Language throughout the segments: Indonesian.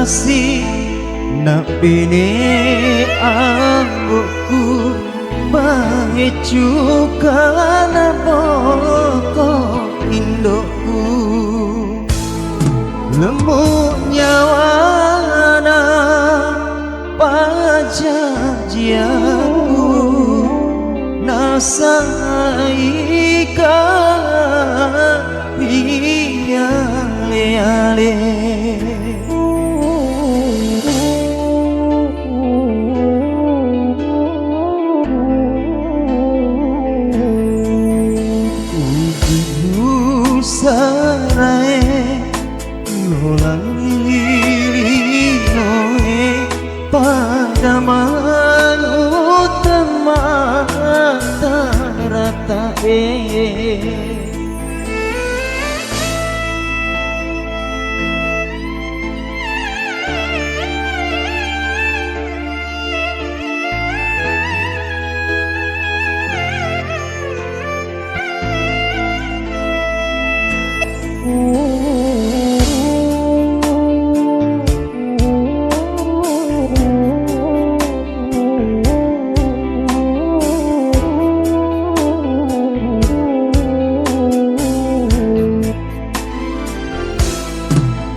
kasih nak bini anggukku baik juga na pokok indokku lembut nyawana pajajianku nasaika ale-ale sarai lolang lirinoe pada manut mata ratae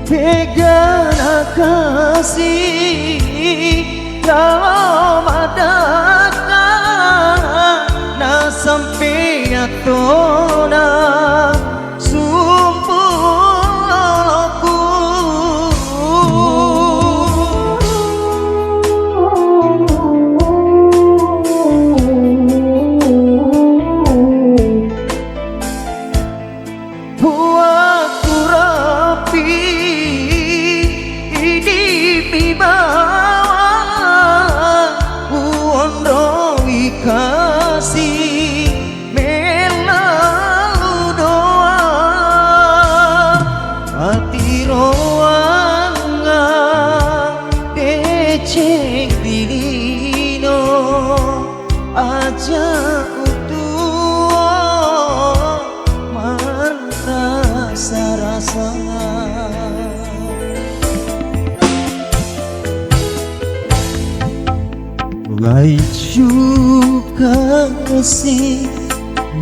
Pegana kasih kalau madaka na sampai atona sumpulku buatku rapi kasih melau doa hati roanga deceng dilino aja utuh merasa rasa baik juga kasih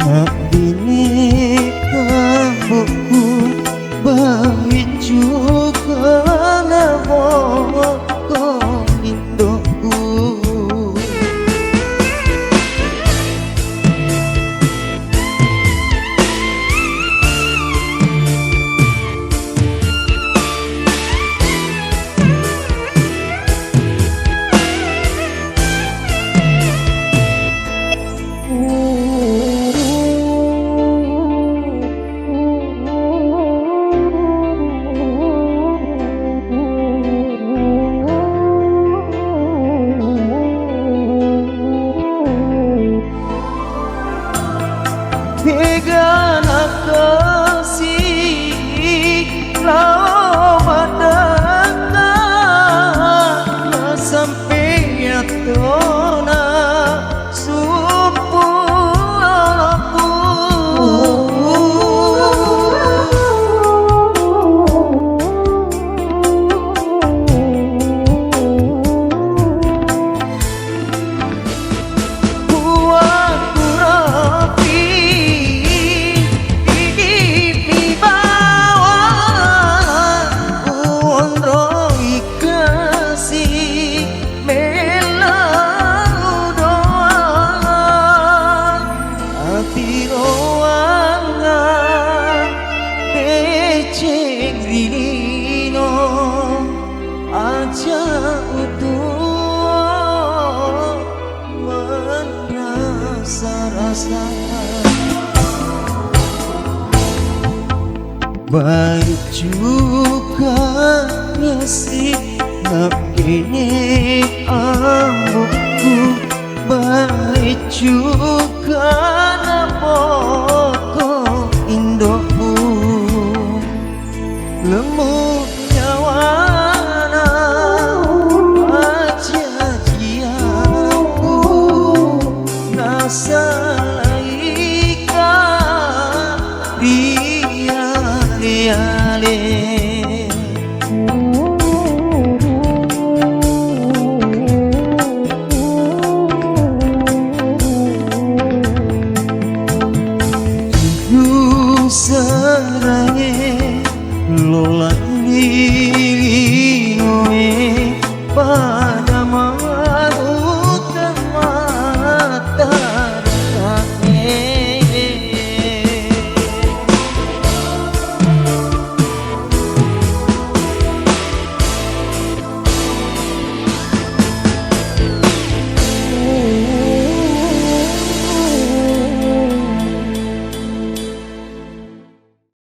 nak bini kamuku baik juga nak pokok indokku Pegana kasih lau madaka na sampai atona sumpulku buatku rapi Dilino aja utuh merasa rasa baik juga ngasih nak kini amukku baik juga